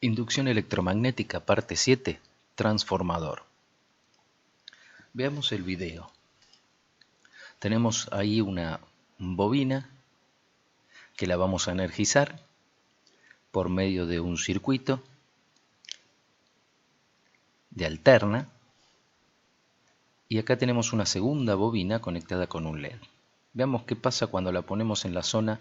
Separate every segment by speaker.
Speaker 1: Inducción electromagnética, parte 7, transformador. Veamos el video. Tenemos ahí una bobina que la vamos a energizar por medio de un circuito de alterna. Y acá tenemos una segunda bobina conectada con un LED. Veamos qué pasa cuando la ponemos en la zona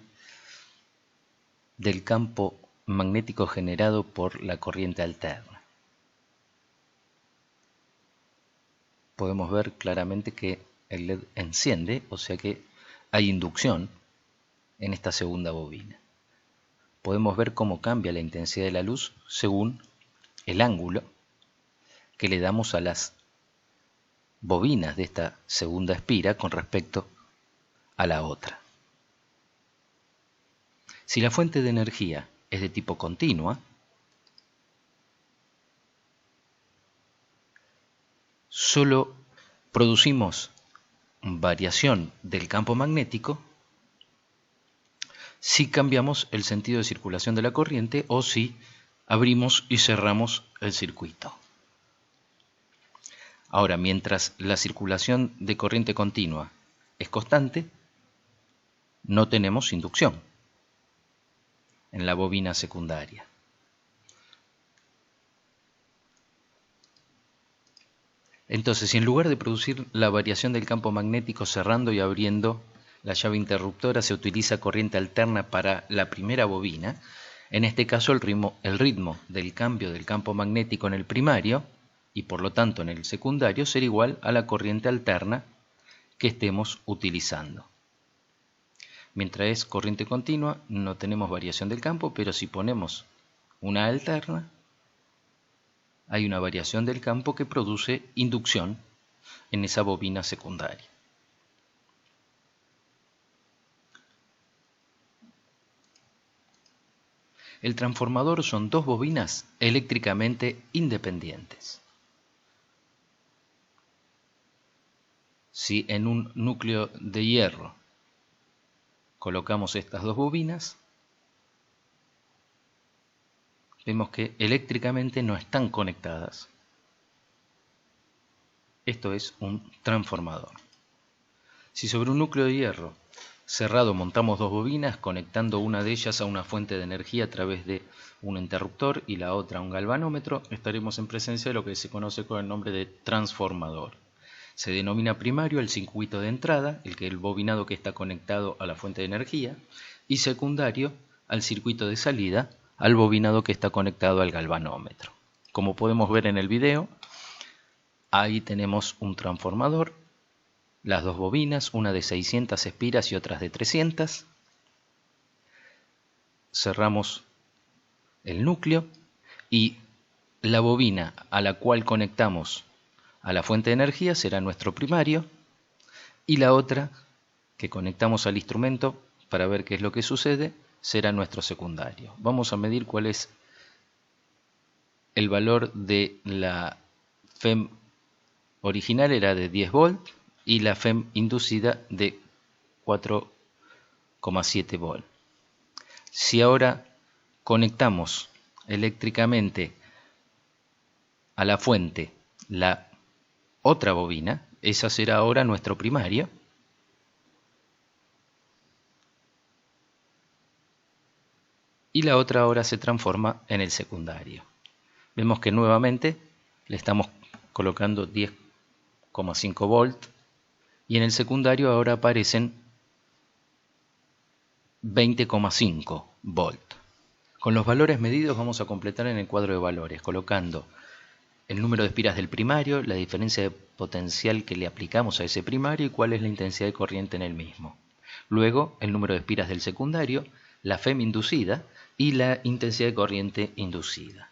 Speaker 1: del campo magnético generado por la corriente alterna. Podemos ver claramente que el LED enciende, o sea que hay inducción en esta segunda bobina. Podemos ver cómo cambia la intensidad de la luz según el ángulo que le damos a las bobinas de esta segunda espira con respecto a la otra. Si la fuente de energía es de tipo continua, solo producimos variación del campo magnético si cambiamos el sentido de circulación de la corriente o si abrimos y cerramos el circuito. Ahora, mientras la circulación de corriente continua es constante, no tenemos inducción en la bobina secundaria. Entonces, si en lugar de producir la variación del campo magnético cerrando y abriendo la llave interruptora se utiliza corriente alterna para la primera bobina, en este caso el ritmo del cambio del campo magnético en el primario y por lo tanto en el secundario será igual a la corriente alterna que estemos utilizando. Mientras es corriente continua no tenemos variación del campo, pero si ponemos una alterna hay una variación del campo que produce inducción en esa bobina secundaria. El transformador son dos bobinas eléctricamente independientes. Si en un núcleo de hierro colocamos estas dos bobinas, vemos que eléctricamente no están conectadas. Esto es un transformador. Si sobre un núcleo de hierro cerrado montamos dos bobinas, conectando una de ellas a una fuente de energía a través de un interruptor y la otra a un galvanómetro, estaremos en presencia de lo que se conoce con el nombre de transformador. Se denomina primario el circuito de entrada, el bobinado que está conectado a la fuente de energía, y secundario al circuito de salida, al bobinado que está conectado al galvanómetro. Como podemos ver en el video, ahí tenemos un transformador, las dos bobinas, una de 600 espiras y otras de 300. Cerramos el núcleo y la bobina a la cual conectamos a la fuente de energía será nuestro primario y la otra que conectamos al instrumento para ver qué es lo que sucede será nuestro secundario. Vamos a medir cuál es el valor de la FEM original, era de 10 volts y la FEM inducida de 4,7 volts. Si ahora conectamos eléctricamente a la fuente la otra bobina, esa será ahora nuestro primario. Y la otra ahora se transforma en el secundario. Vemos que nuevamente le estamos colocando 10,5 volts y en el secundario ahora aparecen 20,5 volts. Con los valores medidos vamos a completar en el cuadro de valores, colocando el número de espiras del primario, la diferencia de potencial que le aplicamos a ese primario y cuál es la intensidad de corriente en el mismo. Luego, el número de espiras del secundario, la FEM inducida y la intensidad de corriente inducida.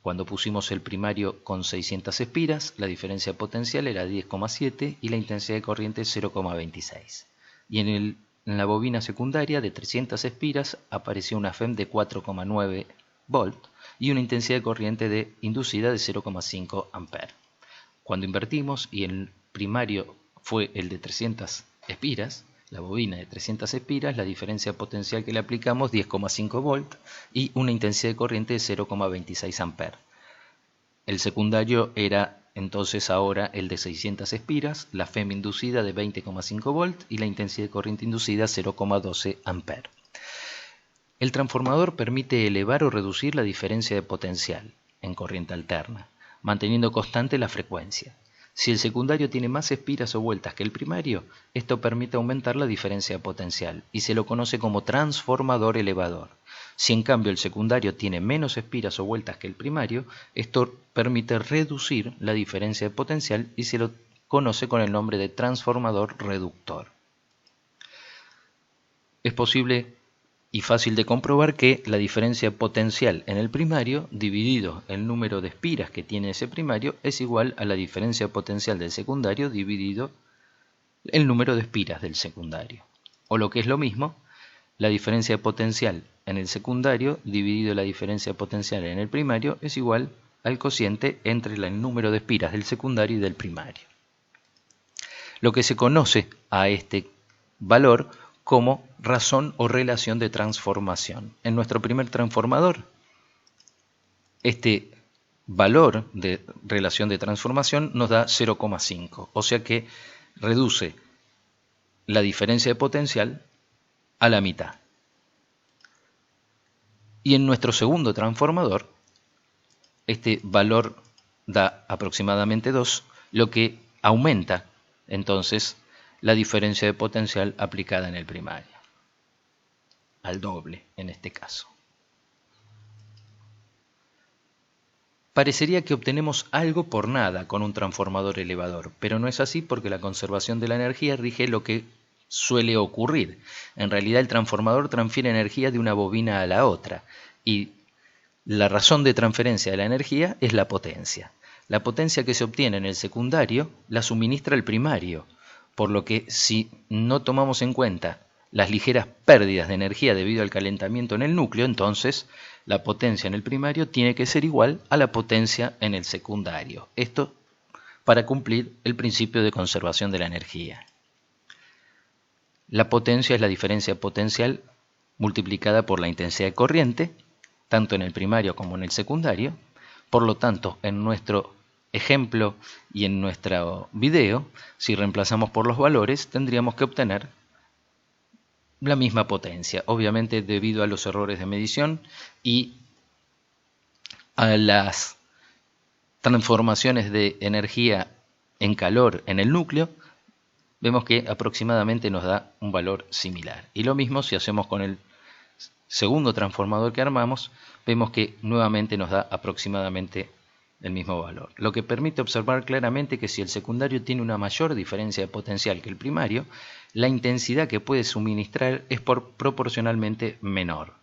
Speaker 1: Cuando pusimos el primario con 600 espiras, la diferencia potencial era 10,7 y la intensidad de corriente 0,26. Y en la bobina secundaria de 300 espiras apareció una FEM de 4,9 volt y una intensidad de corriente inducida de 0,5 amperes. Cuando invertimos y el primario fue el de 300 espiras, la bobina de 300 espiras, la diferencia potencial que le aplicamos 10,5 volt y una intensidad de corriente de 0,26 amperes. El secundario era entonces ahora el de 600 espiras, la FEM inducida de 20,5 volt y la intensidad de corriente inducida 0,12 amperes. El transformador permite elevar o reducir la diferencia de potencial en corriente alterna, manteniendo constante la frecuencia. Si el secundario tiene más espiras o vueltas que el primario, esto permite aumentar la diferencia de potencial y se lo conoce como transformador elevador. Si en cambio el secundario tiene menos espiras o vueltas que el primario, esto permite reducir la diferencia de potencial y se lo conoce con el nombre de transformador reductor. Es posible y fácil de comprobar que la diferencia potencial en el primario dividido el número de espiras que tiene ese primario es igual a la diferencia potencial del secundario dividido el número de espiras del secundario. O lo que es lo mismo, la diferencia potencial en el secundario dividido la diferencia potencial en el primario es igual al cociente entre el número de espiras del secundario y del primario. Lo que se conoce a este valor como razón o relación de transformación. En nuestro primer transformador, este valor de relación de transformación nos da 0,5, o sea que reduce la diferencia de potencial a la mitad. Y en nuestro segundo transformador, este valor da aproximadamente 2, lo que aumenta entonces la diferencia de potencial aplicada en el primario, al doble en este caso. Parecería que obtenemos algo por nada con un transformador elevador, pero no es así porque la conservación de la energía rige lo que suele ocurrir. En realidad el transformador transfiere energía de una bobina a la otra y la razón de transferencia de la energía es la potencia. La potencia que se obtiene en el secundario la suministra el primario, por lo que si no tomamos en cuenta las ligeras pérdidas de energía debido al calentamiento en el núcleo, entonces la potencia en el primario tiene que ser igual a la potencia en el secundario. Esto para cumplir el principio de conservación de la energía. La potencia es la diferencia potencial multiplicada por la intensidad de corriente, tanto en el primario como en el secundario. Por lo tanto, en nuestro ejemplo y en nuestro video, si reemplazamos por los valores, tendríamos que obtener la misma potencia, obviamente debido a los errores de medición y a las transformaciones de energía en calor en el núcleo, vemos que aproximadamente nos da un valor similar. Y lo mismo si hacemos con el segundo transformador que armamos, vemos que nuevamente nos da aproximadamente el mismo valor, lo que permite observar claramente que si el secundario tiene una mayor diferencia de potencial que el primario, la intensidad que puede suministrar es proporcionalmente menor,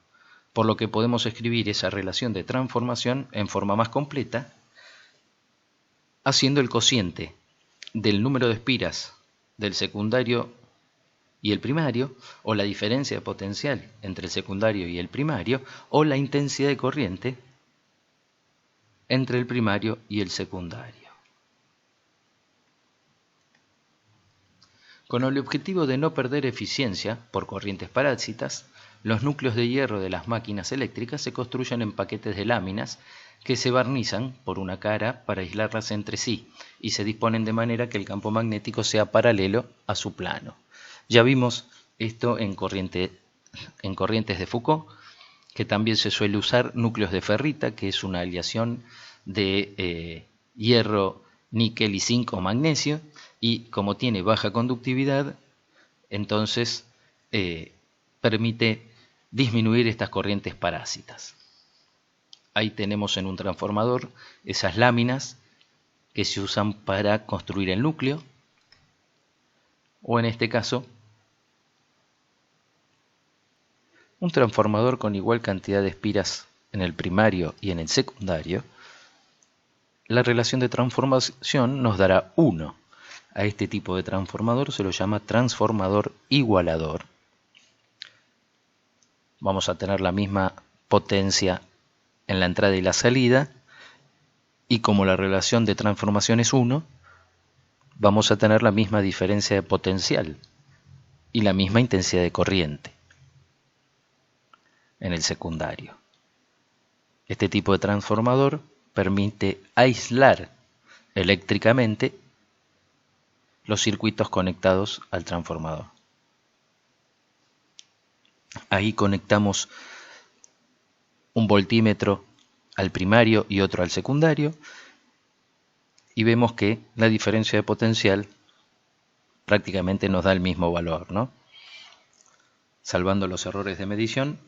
Speaker 1: por lo que podemos escribir esa relación de transformación en forma más completa, haciendo el cociente del número de espiras del secundario y el primario, o la diferencia de potencial entre el secundario y el primario, o la intensidad de corriente entre el primario y el secundario. Con el objetivo de no perder eficiencia por corrientes parásitas, los núcleos de hierro de las máquinas eléctricas se construyen en paquetes de láminas que se barnizan por una cara para aislarlas entre sí y se disponen de manera que el campo magnético sea paralelo a su plano. Ya vimos esto en corrientes de Foucault, que también se suele usar núcleos de ferrita, que es una aleación de hierro, níquel y zinc o magnesio, y como tiene baja conductividad, entonces permite disminuir estas corrientes parásitas. Ahí tenemos en un transformador esas láminas que se usan para construir el núcleo, o en este caso, un transformador con igual cantidad de espiras en el primario y en el secundario. La relación de transformación nos dará 1. A este tipo de transformador se lo llama transformador igualador. Vamos a tener la misma potencia en la entrada y la salida, y como la relación de transformación es 1, vamos a tener la misma diferencia de potencial y la misma intensidad de corriente en el secundario. Este tipo de transformador permite aislar eléctricamente los circuitos conectados al transformador. Ahí conectamos un voltímetro al primario y otro al secundario y vemos que la diferencia de potencial prácticamente nos da el mismo valor, ¿no? Salvando los errores de medición,